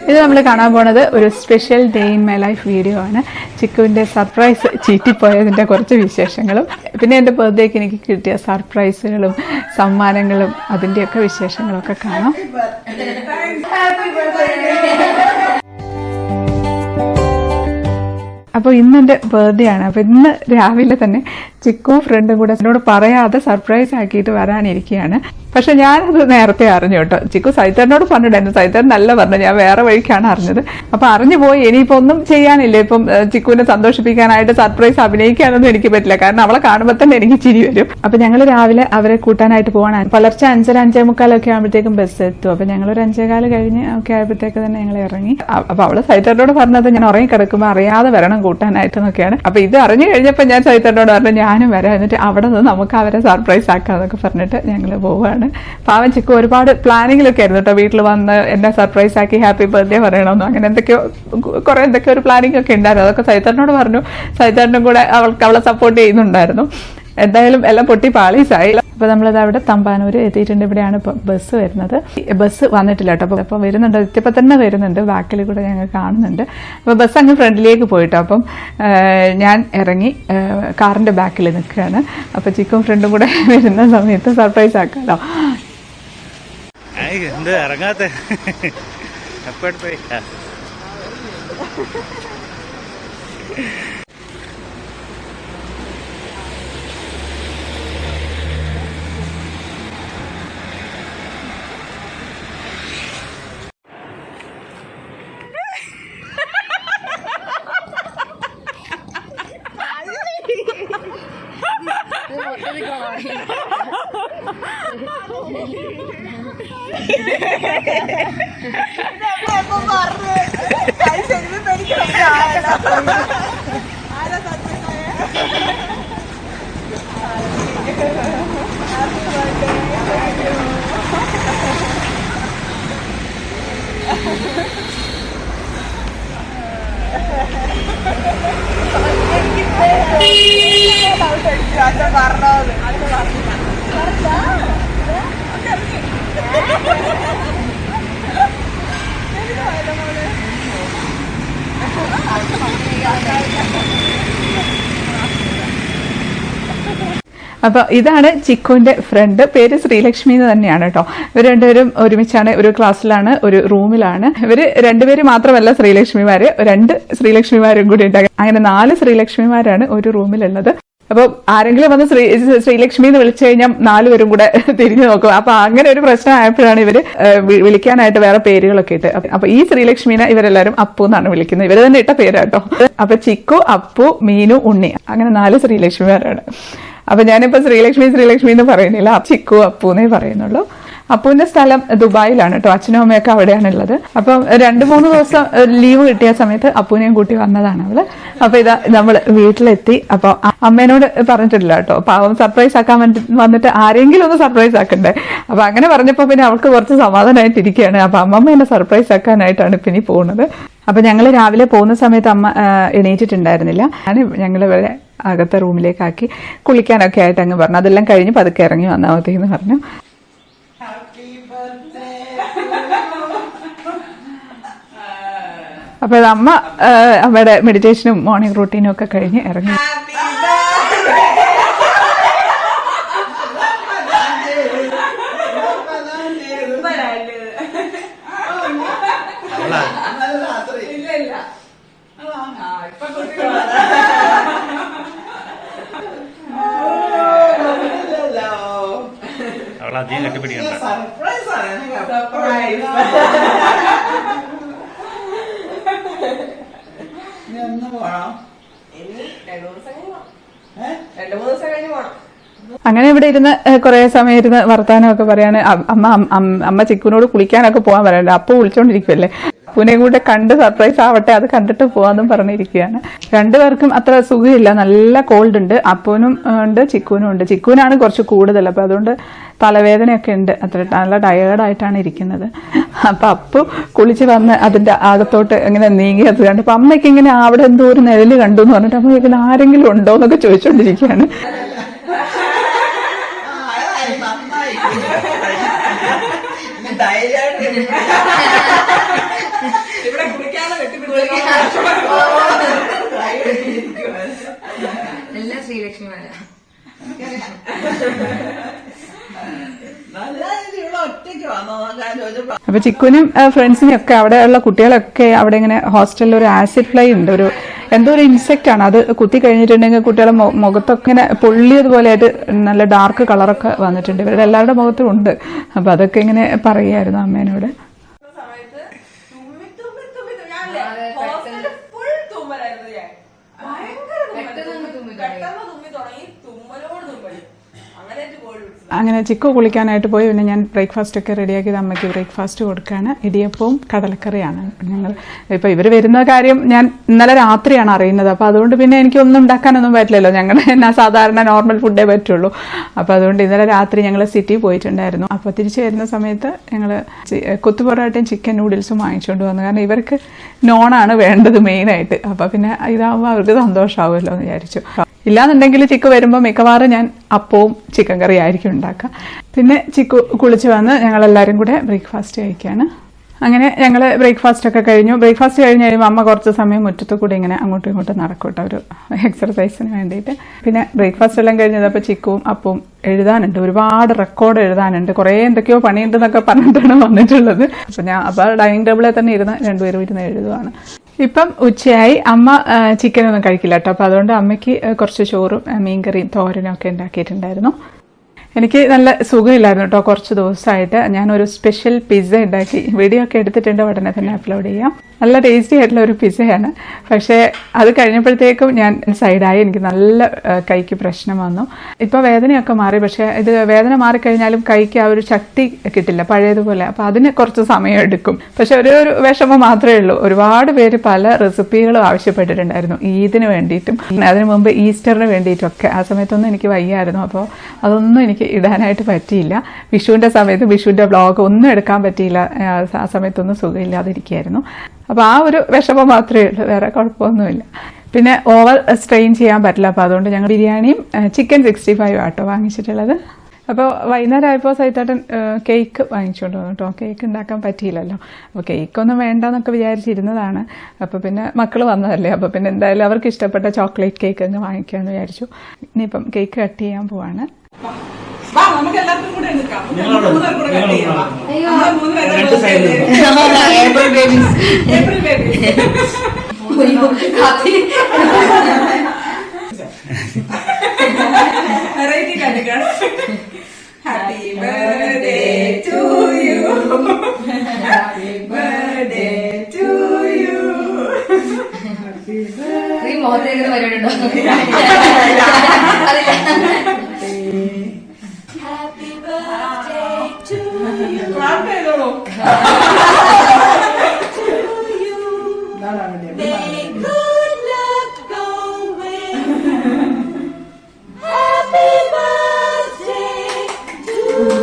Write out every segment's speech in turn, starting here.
ഇത് നമ്മൾ കാണാൻ പോണത് ഒരു special day in my life video ആണ്. ചിക്കുവിൻ്റെ സർപ്രൈസ് ചീറ്റിപ്പോയതിൻ്റെ കുറച്ച് വിശേഷങ്ങളും പിന്നെ എൻ്റെ ബർത്ത്ഡേക്ക് എനിക്ക് കിട്ടിയ സർപ്രൈസുകളും സമ്മാനങ്ങളും അതിൻ്റെയൊക്കെ വിശേഷങ്ങളൊക്കെ കാണാം. അപ്പോൾ ഇന്ന് എൻ്റെ ബർത്ത്ഡേ ആണ്. അപ്പോൾ ഇന്ന് രാവിലെ തന്നെ ചിക്കും ഫ്രണ്ടും കൂടെ എന്നോട് പറയാതെ സർപ്രൈസ് ആക്കിയിട്ട് വരാനിരിക്കുകയാണ്. പക്ഷെ ഞാനത് നേരത്തെ അറിഞ്ഞു കേട്ടോ. ചിക്കു സൈത്തറിനോട് പറഞ്ഞിട്ടായിരുന്നു. സൈത്തറിൻ നല്ല പറഞ്ഞു, ഞാൻ വേറെ വഴിക്കാണ് അറിഞ്ഞത്. അപ്പോൾ അറിഞ്ഞു പോയി. ഇനിയിപ്പോൾ ഒന്നും ചെയ്യാനില്ല. ഇപ്പം ചിക്കുവിനെ സന്തോഷിപ്പിക്കാനായിട്ട് സർപ്രൈസ് അഭിനയിക്കാനൊന്നും എനിക്ക് പറ്റില്ല. കാരണം അവളെ കാണുമ്പോൾ തന്നെ എനിക്ക് ചിരി വരും. അപ്പോൾ ഞങ്ങൾ രാവിലെ അവരെ കൂട്ടാനായിട്ട് പോകാനാണ്. പുലർച്ചെ 5:45 ആകുമ്പോഴത്തേക്കും ബസ് എത്തും. അപ്പോൾ ഞങ്ങളൊരു 5:15 കഴിഞ്ഞ് ഒക്കെ ആയപ്പോഴത്തേക്ക് തന്നെ ഞങ്ങൾ ഇറങ്ങി. അപ്പോൾ അവള് സൈത്തറിനോട് പറഞ്ഞത് ഞാൻ ഉറങ്ങി കിടക്കുമ്പോൾ അറിയാതെ വരണം കൂട്ടാനായിട്ടെന്നൊക്കെയാണ്. അപ്പോൾ ഇത് അറിഞ്ഞു കഴിഞ്ഞപ്പോൾ ഞാൻ സൈത്തറിനോട് പറഞ്ഞു ഞാനും വരാം, എന്നിട്ട് അവിടെ നിന്ന് നമുക്ക് അവരെ സർപ്രൈസ് ആക്കാന്നൊക്കെ പറഞ്ഞിട്ട് ഞങ്ങൾ പോവുകയാണ്. പാവൻ ചിക്കു ഒരുപാട് പ്ലാനിങ്ങിലൊക്കെ ആയിരുന്നു കേട്ടോ. വീട്ടിൽ വന്ന് എന്നെ സർപ്രൈസ് ആക്കി ഹാപ്പി ബർത്ത്ഡേ പറയണമെന്നോ അങ്ങനെ എന്തൊക്കെയോ ഒരു പ്ലാനിങ് ഒക്കെ ഉണ്ടായിരുന്നു. അതൊക്കെ സൈത്തറിനോട് പറഞ്ഞു. സൈത്തറിനും കൂടെ അവളെ സപ്പോർട്ട് ചെയ്യുന്നുണ്ടായിരുന്നു. എന്തായാലും എല്ലാം പൊട്ടി പാളീസായി. അപ്പോൾ നമ്മളത് അവിടെ തമ്പാനൂർ എത്തിയിട്ടുണ്ട്. ഇവിടെയാണ് ഇപ്പോൾ ബസ് വരുന്നത്. ബസ് വന്നിട്ടില്ല കേട്ടോ. അപ്പോൾ വരുന്നുണ്ട്, എത്തിയപ്പോൾ തന്നെ വരുന്നുണ്ട്. ബാക്കിൽ കൂടെ ഞങ്ങൾ കാണുന്നുണ്ട്. അപ്പോൾ ബസ് അങ്ങ് ഫ്രണ്ടിലേക്ക് പോയിട്ടോ. അപ്പം ഞാൻ ഇറങ്ങി കാറിൻ്റെ ബാക്കിൽ നിൽക്കുകയാണ്. അപ്പോൾ ചിക്കും ഫ്രണ്ടും കൂടെ വരുന്ന സമയത്ത് സർപ്രൈസ് ആക്കാമല്ലോ. ഇറങ്ങാത്ത അപ്പോൾ ഇതാണ് ചിക്കുവിൻ്റെ ഫ്രണ്ട്. പേര് ശ്രീലക്ഷ്മി എന്ന് തന്നെയാണ് കേട്ടോ. ഇവർ രണ്ടുപേരും ഒരുമിച്ചാണ്, ഒരു ക്ലാസ്സിലാണ്, ഒരു റൂമിലാണ്. ഇവർ രണ്ടുപേരും മാത്രമല്ല ശ്രീലക്ഷ്മിമാര്, 2 ശ്രീലക്ഷ്മിമാരും കൂടി ഉണ്ടാകും. അങ്ങനെ 4 ശ്രീലക്ഷ്മിമാരാണ് ഒരു റൂമിലുള്ളത്. അപ്പോൾ ആരെങ്കിലും വന്ന് ശ്രീലക്ഷ്മി എന്ന് വിളിച്ചു കഴിഞ്ഞാൽ 4 പേരും കൂടെ തിരിഞ്ഞു നോക്കും. അപ്പൊ അങ്ങനെ ഒരു പ്രശ്നം ആയപ്പോഴാണ് ഇവര് വിളിക്കാനായിട്ട് വേറെ പേരുകളൊക്കെ ഇട്ട്. അപ്പൊ ഈ ശ്രീലക്ഷ്മിനെ ഇവരെല്ലാരും അപ്പു എന്നാണ് വിളിക്കുന്നത്. ഇവര് തന്നെ ഇട്ട പേരാട്ടോ. അപ്പൊ ചിക്കു, അപ്പു, മീനു, ഉണ്ണി, അങ്ങനെ 4 ശ്രീലക്ഷ്മിമാരാണ്. അപ്പൊ ഞാനിപ്പോ ശ്രീലക്ഷ്മി എന്ന് പറയുന്നില്ല, ചിക്കു, അപ്പു എന്നേ പറയുന്നുള്ളൂ. അപ്പുവിന്റെ സ്ഥലം ദുബായിലാണ് കേട്ടോ. അച്ഛനും അമ്മയൊക്കെ അവിടെയാണ് ഉള്ളത്. അപ്പം 2-3 ദിവസം ലീവ് കിട്ടിയ സമയത്ത് അപ്പുവിനെയും കൂട്ടി വന്നതാണ് അവള്. അപ്പൊ ഇതാ നമ്മള് വീട്ടിലെത്തി. അപ്പൊ അമ്മേനോട് പറഞ്ഞിട്ടില്ല കേട്ടോ. പാവം സർപ്രൈസ് ആക്കാൻ വന്നിട്ട് ആരെങ്കിലും ഒന്ന് സർപ്രൈസ് ആക്കണ്ടേ. അപ്പൊ അങ്ങനെ പറഞ്ഞപ്പോ പിന്നെ അവൾക്ക് കുറച്ച് സമാധാനമായിട്ടിരിക്കുകയാണ്. അപ്പൊ അമ്മമ്മ എന്നെ സർപ്രൈസ് ആക്കാനായിട്ടാണ് ഇപ്പൊ ഇനി പോകുന്നത്. അപ്പൊ ഞങ്ങള് രാവിലെ പോകുന്ന സമയത്ത് അമ്മ എണീറ്റിട്ടുണ്ടായിരുന്നില്ല. ഞങ്ങൾ ഇവിടെ അകത്തെ റൂമിലേക്കാക്കി കുളിക്കാനൊക്കെ ആയിട്ട് അങ്ങ് പറഞ്ഞു. അതെല്ലാം കഴിഞ്ഞ് പതുക്കെ ഇറങ്ങി വന്നാൽ മതി എന്ന് പറഞ്ഞു. അപ്പൊ അമ്മ അമ്മയുടെ മെഡിറ്റേഷനും മോർണിംഗ് റൂട്ടീനും ഒക്കെ കഴിഞ്ഞ് ഇറങ്ങി. അവളധികം കെട്ടിപ്പിടിക്കണ്ട. അങ്ങനെ ഇവിടെ ഇരുന്ന് കുറെ സമയം ഇരുന്ന് വർത്താനമൊക്കെ പറയാണ്. അമ്മ ചിക്കുവിനോട് കുളിക്കാനൊക്കെ പോകാൻ പറയണ്ട. അപ്പു വിളിച്ചോണ്ടിരിക്കുവല്ലേ. അപ്പുവിനെയും കൂടെ കണ്ട് സർപ്രൈസ് ആവട്ടെ, അത് കണ്ടിട്ട് പോവാന്നും പറഞ്ഞിരിക്കുകയാണ്. 2 പേർക്കും അത്ര സുഖമില്ല, നല്ല കോൾഡ് ഉണ്ട്. അപ്പുവിനും ഉണ്ട്, ചിക്കുവിനും ഉണ്ട്. ചിക്കുവിനാണ് കുറച്ച് കൂടുതൽ. അപ്പൊ അതുകൊണ്ട് തലവേദനയൊക്കെ ഉണ്ട്. അത്ര നല്ല ടയേർഡായിട്ടാണ് ഇരിക്കുന്നത്. അപ്പൊ അപ്പു കുളിച്ച് വന്ന് അതിന്റെ അകത്തോട്ട് ഇങ്ങനെ നീങ്ങിയത് കണ്ടു. അപ്പൊ അമ്മയ്ക്ക് ഇങ്ങനെ അവിടെ എന്തോ ഒരു നിഴല് കണ്ടു എന്ന് പറഞ്ഞിട്ട് അമ്മ ഇതിൽ ആരെങ്കിലും ഉണ്ടോ എന്നൊക്കെ ചോദിച്ചോണ്ടിരിക്കുകയാണ്. അപ്പോൾ ചിക്കുനും ഫ്രണ്ട്സിനും ഒക്കെ അവിടെയുള്ള കുട്ടികളൊക്കെ അവിടെ ഇങ്ങനെ ഹോസ്റ്റലിൽ ഒരു ആസിഡ് ഫ്ലൈ ഉണ്ട്, എന്തോ ഒരു ഇൻസെക്റ്റ് ആണ് അത്. കുത്തി കഴിഞ്ഞിട്ടുണ്ടെങ്കിൽ കുട്ടികളെ മുഖത്തൊക്കെ ഇങ്ങനെ പൊള്ളിയതുപോലെയായിട്ട് നല്ല ഡാർക്ക് കളറൊക്കെ വന്നിട്ടുണ്ട്. ഇവരുടെ എല്ലാവരുടെ മുഖത്തും ഉണ്ട്. അപ്പോൾ അതൊക്കെ ഇങ്ങനെ പറയുമായിരുന്നു അമ്മേനോട്. അങ്ങനെ ചിക്കു കുളിക്കാനായിട്ട് പോയി. പിന്നെ ഞാൻ ബ്രേക്ക്ഫാസ്റ്റ് ഒക്കെ റെഡിയാക്കിയത് അമ്മയ്ക്ക് ബ്രേക്ക്ഫാസ്റ്റ് കൊടുക്കുകയാണ്. ഇടിയപ്പവും കടലക്കറിയാണ്. ഞങ്ങൾ ഇപ്പോൾ ഇവർ വരുന്ന കാര്യം ഞാൻ ഇന്നലെ രാത്രിയാണ് അറിയുന്നത്. അപ്പോൾ അതുകൊണ്ട് പിന്നെ എനിക്കൊന്നും ഉണ്ടാക്കാനൊന്നും പറ്റില്ലല്ലോ, ഞങ്ങളുടെ സാധാരണ നോർമൽ ഫുഡേ പറ്റുള്ളൂ. അപ്പോൾ അതുകൊണ്ട് ഇന്നലെ രാത്രി ഞങ്ങൾ സിറ്റി പോയിട്ടുണ്ടായിരുന്നു. അപ്പോൾ തിരിച്ചു വരുന്ന സമയത്ത് ഞങ്ങൾ കൊത്തുപൊറാട്ടയും ചിക്കൻ നൂഡിൽസും വാങ്ങിച്ചുകൊണ്ട് വന്നു. കാരണം ഇവർക്ക് നോണാണ് വേണ്ടത് മെയിനായിട്ട്. അപ്പോൾ പിന്നെ ഇതാകുമ്പോൾ അവർക്ക് സന്തോഷമാവുമല്ലോ എന്ന് വിചാരിച്ചു. ഇല്ലാന്നുണ്ടെങ്കിൽ ചിക്കു വരുമ്പോൾ മിക്കവാറും ഞാൻ അപ്പവും ചിക്കൻ കറി ആയിരിക്കും ഉണ്ടാക്കുക. പിന്നെ ചിക്കു കുളിച്ച് വന്ന് ഞങ്ങളെല്ലാവരും കൂടെ ബ്രേക്ക്ഫാസ്റ്റ് കഴിക്കുകയാണ്. അങ്ങനെ ഞങ്ങൾ ബ്രേക്ക്ഫാസ്റ്റ് ഒക്കെ കഴിഞ്ഞു. ബ്രേക്ക്ഫാസ്റ്റ് കഴിഞ്ഞ് കഴിയുമ്പോൾ അമ്മ കുറച്ച് സമയം മുറ്റത്ത് കൂടി ഇങ്ങനെ അങ്ങോട്ടും ഇങ്ങോട്ടും നടക്കൂട്ടോ, ഒരു എക്സർസൈസിന് വേണ്ടിയിട്ട്. പിന്നെ ബ്രേക്ക്ഫാസ്റ്റ് എല്ലാം കഴിഞ്ഞപ്പോൾ ചിക്കുവും അപ്പവും എഴുതാനുണ്ട്, ഒരുപാട് റെക്കോർഡ് എഴുതാനുണ്ട്, കുറേ എന്തൊക്കെയോ പണിയുണ്ടെന്നൊക്കെ പറഞ്ഞിട്ടാണ് വന്നിട്ടുള്ളത്. അപ്പോൾ ഡൈനിങ് ടേബിളിൽ തന്നെ രണ്ടുപേരും ഇരുന്ന് എഴുതുവാണ്. ഇപ്പം ഉച്ചയായി. അമ്മ ചിക്കനൊന്നും കഴിക്കില്ല കേട്ടോ. അപ്പോൾ അതുകൊണ്ട് അമ്മയ്ക്ക് കുറച്ച് ചോറും മീൻകറിയും തോരനും ഒക്കെ ഉണ്ടാക്കിയിട്ടുണ്ടായിരുന്നു. എനിക്ക് നല്ല സുഖമില്ലായിരുന്നു കേട്ടോ കുറച്ച് ദിവസമായിട്ട്. ഞാനൊരു സ്പെഷ്യൽ പിസ്സ ഉണ്ടാക്കി, വീഡിയോ ഒക്കെ എടുത്തിട്ടുണ്ട്, ഉടനെ തന്നെ അപ്ലോഡ് ചെയ്യാം. നല്ല ടേസ്റ്റി ആയിട്ടുള്ള ഒരു പിസ്സയാണ്. പക്ഷേ അത് കഴിഞ്ഞപ്പോഴത്തേക്കും ഞാൻ സൈഡായി. എനിക്ക് നല്ല കൈക്ക് പ്രശ്നം വന്നു. ഇപ്പോൾ വേദനയൊക്കെ മാറി. പക്ഷേ ഇത് വേദന മാറിക്കഴിഞ്ഞാലും കൈക്ക് ആ ഒരു ശക്തി കിട്ടില്ല പഴയതുപോലെ. അപ്പോൾ അതിന് കുറച്ച് സമയം എടുക്കും. പക്ഷെ ഒരു വിഷമം മാത്രമേ ഉള്ളൂ. ഒരുപാട് പേര് പല റെസിപ്പികളും ആവശ്യപ്പെട്ടിട്ടുണ്ടായിരുന്നു ഈദിന് വേണ്ടിയിട്ടും അതിന് മുമ്പ് ഈസ്റ്ററിന് വേണ്ടിയിട്ടൊക്കെ. ആ സമയത്തൊന്നും എനിക്ക് വയ്യായിരുന്നു. അപ്പോൾ അതൊന്നും എനിക്ക് ഇടാനായിട്ട് പറ്റിയില്ല. വിഷുവിൻ്റെ സമയത്ത് വിഷുവിൻ്റെ വ്ളോഗ് ഒന്നും എടുക്കാൻ പറ്റിയില്ല. ആ സമയത്തൊന്നും സുഖമില്ലാതിരിക്കുകയായിരുന്നു. അപ്പോൾ ആ ഒരു വിഷമം മാത്രമേ ഉള്ളൂ, വേറെ കുഴപ്പമൊന്നുമില്ല. പിന്നെ ഓവർ സ്ട്രെയിൻ ചെയ്യാൻ പറ്റില്ല. അപ്പോൾ അതുകൊണ്ട് ഞങ്ങൾ ബിരിയാണിയും ചിക്കൻ 65 ആട്ടോ വാങ്ങിച്ചിട്ടുള്ളത്. അപ്പോൾ വൈകുന്നേരം ആയപ്പോൾ സൈത്താട്ടൻ കേക്ക് വാങ്ങിച്ചുകൊണ്ട് വന്നു കേട്ടോ. കേക്ക് ഉണ്ടാക്കാൻ പറ്റിയില്ലല്ലോ. അപ്പോൾ കേക്കൊന്നും വേണ്ടെന്നൊക്കെ വിചാരിച്ചിരുന്നതാണ്. അപ്പോൾ പിന്നെ മക്കൾ വന്നതല്ലേ, അപ്പോൾ പിന്നെ എന്തായാലും അവർക്ക് ഇഷ്ടപ്പെട്ട ചോക്ലേറ്റ് കേക്ക് അങ്ങ് വാങ്ങിക്കാമെന്ന് വിചാരിച്ചു. ഇനിയിപ്പം കേക്ക് കട്ട് ചെയ്യാൻ പോവാണ്. Happy birthday to you. Happy birthday to you. Happy birthday. മോഹത്തേക്ക് വരുന്നുണ്ടോ? Happy birthday to you. To you. May good luck go with. Happy birthday to you.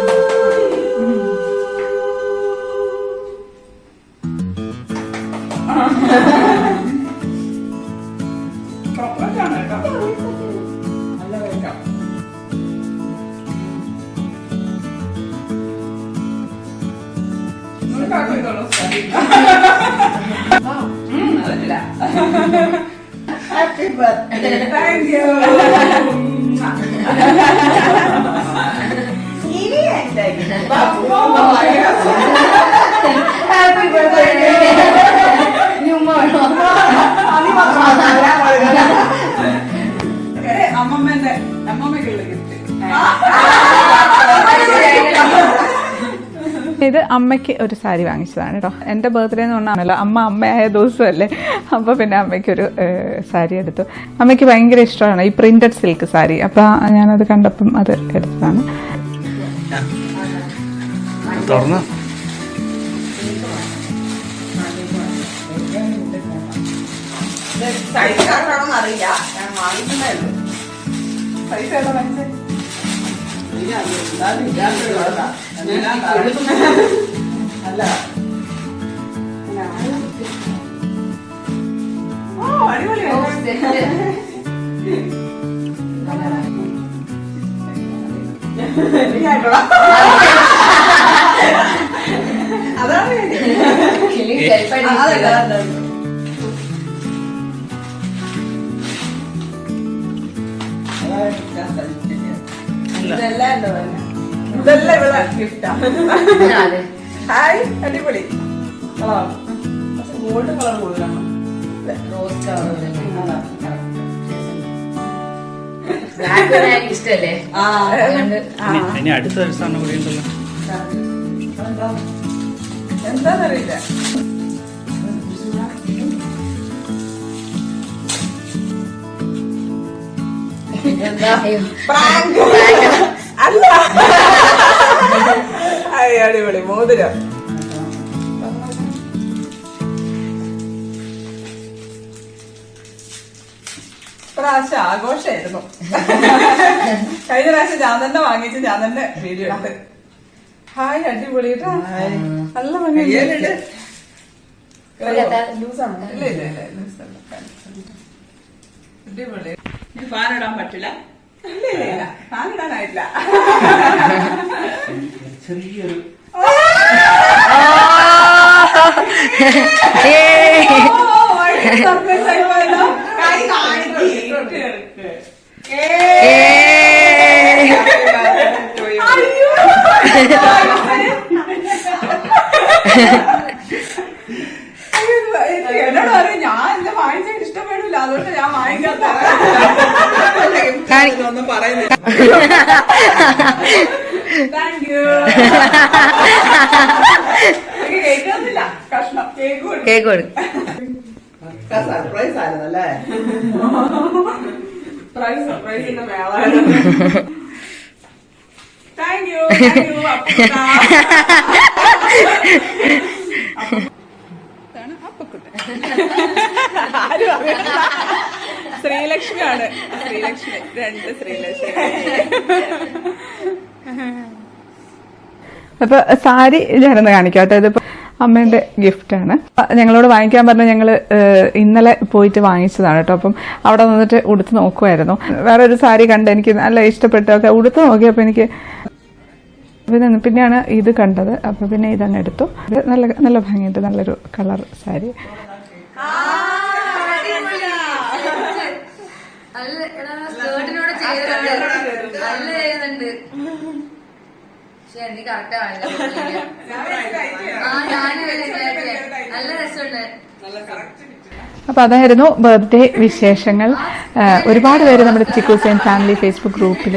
Happy birthday. Thank you. Happy birthday. അമ്മമ്മക്കുള്ള gift. ഇത് അമ്മയ്ക്ക് ഒരു സാരി വാങ്ങിച്ചതാണ് കേട്ടോ. എൻ്റെ birthday എന്ന് പറഞ്ഞാണല്ലോ, അമ്മയായ ദിവസമല്ലേ. അപ്പോൾ പിന്നെ അമ്മയ്ക്കൊരു സാരി എടുത്തു. അമ്മയ്ക്ക് ഭയങ്കര ഇഷ്ടമാണ് ഈ പ്രിന്റഡ് സിൽക്ക് സാരി. അപ്പോൾ ഞാനത് കണ്ടപ്പം അത് എടുത്തതാണ്. അറിയില്ല, ഞാൻ വാങ്ങിയിട്ടുണ്ടായിരുന്നു. പൈസ ഏതാ വാങ്ങിച്ചത്? അല്ല ഓ അടിപൊളിയാണ്. അതാണ് ഇതെല്ലാം ഇവിടെ ഗിഫ്റ്റാ. ഹായ് അടിപൊളി കളർ പക്ഷെ ഗോൾഡൻ കളർ കൂടുതലാണ് റോസ് കളർ ഇഷ്ടല്ലേ? ഇനി അടുത്ത ദിവസമാണ് കൂടി ഉണ്ടല്ലോ. എന്താന്നറിയില്ല. അല്ല അടിപൊളി മോതിരം. പ്രാവശ്യം ആഘോഷമായിരുന്നു. കഴിഞ്ഞ പ്രാവശ്യം ഞാൻ തന്നെ വാങ്ങിച്ച് ഞാൻ തന്നെ വീഡിയോ എടുത്ത്. ഹായ് അടിപൊളി കേട്ടോ. നല്ല ഭംഗി. ഇല്ല ഇല്ല അടിപൊളി. ഫാൻ ഇടാൻ പറ്റില്ല. ഇല്ല ഇല്ല ഇല്ല ഫാൻ ഇടാനായിട്ടില്ല. ചെറിയൊരു സർപ്രൈസ് ആയി പോയല്ലോ. എന്നോട് പറയും ഞാൻ എന്റെ വാങ്ങിച്ചാൽ ഇഷ്ടപ്പെടില്ല, അതുകൊണ്ട് ഞാൻ വാങ്ങിക്കാത്ത ഒന്നും പറയുന്നില്ല. Thank you. കേൾക്കുന്നില്ല കഷ്ണം കേക്ക് സർപ്രൈസ് ആയിരുന്നല്ലേ. സർപ്രൈസിന്റെ മേളാണ്. Thank you. ആരും അറിയണ്ട. ശ്രീലക്ഷ്മിയാണ്. ശ്രീലക്ഷ്മി 2 ശ്രീലക്ഷ്മി. അപ്പൊ സാരി ഞാനൊന്ന് കാണിക്കാം കേട്ടോ. ഇതിപ്പോ അമ്മേന്റെ ഗിഫ്റ്റാണ്. ഞങ്ങളോട് വാങ്ങിക്കാൻ പറഞ്ഞ ഞങ്ങള് ഇന്നലെ പോയിട്ട് വാങ്ങിച്ചതാണ് കേട്ടോ. അപ്പം അവിടെ നിന്നിട്ട് ഉടുത്ത് നോക്കുമായിരുന്നു. വേറെ ഒരു സാരി കണ്ട് എനിക്ക് നല്ല ഇഷ്ടപ്പെട്ടൊക്കെ ഉടുത്ത് നോക്കിയപ്പോ എനിക്ക് പിന്നെയാണ് ഇത് കണ്ടത്. അപ്പൊ പിന്നെ ഇതങ്ങ് എടുത്തു. നല്ല നല്ല ഭംഗിയുണ്ട്. നല്ലൊരു കളർ സാരി. അപ്പൊ അതായിരുന്നു ബർത്ത്ഡേ വിശേഷങ്ങൾ. ഒരുപാട് പേര് നമ്മുടെ ചിക്കൂസ് ആൻഡ് ഫാമിലി ഫേസ്ബുക്ക് ഗ്രൂപ്പിൽ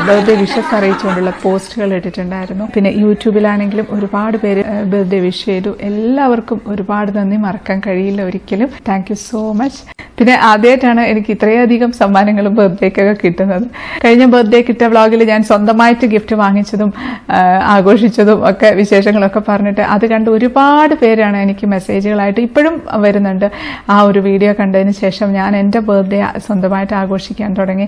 ബർത്ത്ഡേ വിഷസ് അറിയിച്ചുകൊണ്ടുള്ള പോസ്റ്റുകൾ ഇട്ടിട്ടുണ്ടായിരുന്നു. പിന്നെ യൂട്യൂബിലാണെങ്കിലും ഒരുപാട് പേര് ബർത്ത്ഡേ വിഷ് ചെയ്തു. എല്ലാവർക്കും ഒരുപാട് നന്ദി, മറക്കാൻ കഴിയില്ല ഒരിക്കലും. Thank you so much. പിന്നെ ആദ്യമായിട്ടാണ് എനിക്ക് ഇത്രയധികം സമ്മാനങ്ങളും ബർത്ത്ഡേക്കൊക്കെ കിട്ടുന്നത്. കഴിഞ്ഞ ബർത്ത്ഡേ കിട്ടിയ വ്ളോഗിൽ ഞാൻ സ്വന്തമായിട്ട് ഗിഫ്റ്റ് വാങ്ങിച്ചതും ആഘോഷിച്ചതും ഒക്കെ വിശേഷങ്ങളൊക്കെ പറഞ്ഞിട്ട് അത് കണ്ട് ഒരുപാട് പേരാണ് എനിക്ക് മെസ്സേജുകളായിട്ട് ഇപ്പോഴും വരുന്നുണ്ട്. ആ ഒരു വീഡിയോ കണ്ടതിന് ശേഷം ഞാൻ എൻ്റെ ബർത്ത്ഡേ സ്വന്തമായിട്ട് ആഘോഷിക്കാൻ തുടങ്ങി.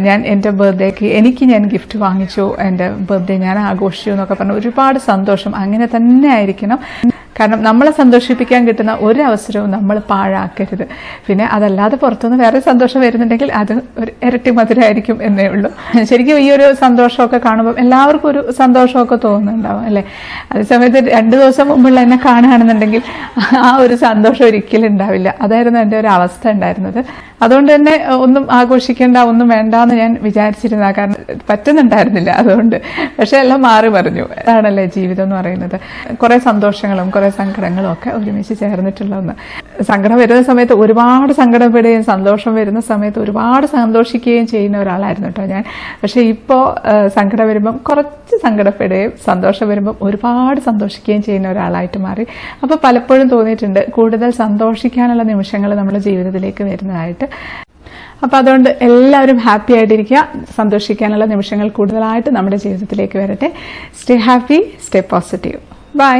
ഞാൻ എൻ്റെ ബർത്ത്ഡേക്ക് ഞാൻ ഗിഫ്റ്റ് വാങ്ങിച്ചു, എൻ്റെ ബർത്ത്ഡേ ഞാൻ ആഘോഷിച്ചു എന്നൊക്കെ പറഞ്ഞു. ഒരുപാട് സന്തോഷം. അങ്ങനെ തന്നെ ആയിരിക്കണം. കാരണം നമ്മളെ സന്തോഷിപ്പിക്കാൻ കിട്ടുന്ന ഒരു അവസരവും നമ്മൾ പാഴാക്കരുത്. പിന്നെ അതല്ലാതെ പുറത്തുനിന്ന് വേറെ സന്തോഷം വരുന്നുണ്ടെങ്കിൽ അത് ഒരു ഇരട്ടി മധുരമായിരിക്കും എന്നേ ഉള്ളൂ. ശരിക്കും ഈ ഒരു സന്തോഷമൊക്കെ കാണുമ്പോൾ എല്ലാവർക്കും ഒരു സന്തോഷമൊക്കെ തോന്നുന്നുണ്ടാവും അല്ലേ. അതേസമയത്ത് 2 ദിവസം മുമ്പുള്ള എന്നെ കാണുകയാണെന്നുണ്ടെങ്കിൽ ആ ഒരു സന്തോഷം ഒരിക്കലും ഉണ്ടാവില്ല. അതായിരുന്നു എൻ്റെ ഒരു അവസ്ഥ ഉണ്ടായിരുന്നത്. അതുകൊണ്ട് തന്നെ ഒന്നും ആഘോഷിക്കേണ്ട, ഒന്നും വേണ്ടാന്ന് ഞാൻ വിചാരിച്ചിരുന്ന, കാരണം പറ്റുന്നുണ്ടായിരുന്നില്ല. അതുകൊണ്ട് പക്ഷെ എല്ലാം മാറി മറിഞ്ഞു. അതാണല്ലേ ജീവിതം എന്ന് പറയുന്നത്. കുറെ സന്തോഷങ്ങളും കുറെ സങ്കടങ്ങളും ഒക്കെ ഒരുമിച്ച് ചേർന്നിട്ടുള്ള ഒന്ന്. സങ്കടം വരുന്ന സമയത്ത് ഒരുപാട് സങ്കടപ്പെടുകയും സന്തോഷം വരുന്ന സമയത്ത് ഒരുപാട് സന്തോഷിക്കുകയും ചെയ്യുന്ന ഒരാളായിരുന്നു കേട്ടോ ഞാൻ. പക്ഷെ ഇപ്പോൾ സങ്കടം വരുമ്പം കുറച്ച് സങ്കടപ്പെടുകയും സന്തോഷം വരുമ്പം ഒരുപാട് സന്തോഷിക്കുകയും ചെയ്യുന്ന ഒരാളായിട്ട് മാറി. അപ്പോൾ പലപ്പോഴും തോന്നിയിട്ടുണ്ട് കൂടുതൽ സന്തോഷിക്കാനുള്ള നിമിഷങ്ങൾ നമ്മുടെ ജീവിതത്തിലേക്ക് വരുന്നതായിട്ട്. അപ്പോൾ അതുകൊണ്ട് എല്ലാവരും ഹാപ്പി ആയിട്ടിരിക്കുക. സന്തോഷിക്കാനുള്ള നിമിഷങ്ങൾ കൂടുതലായിട്ട് നമ്മുടെ ജീവിതത്തിലേക്ക് വരട്ടെ. Stay happy, stay positive. By.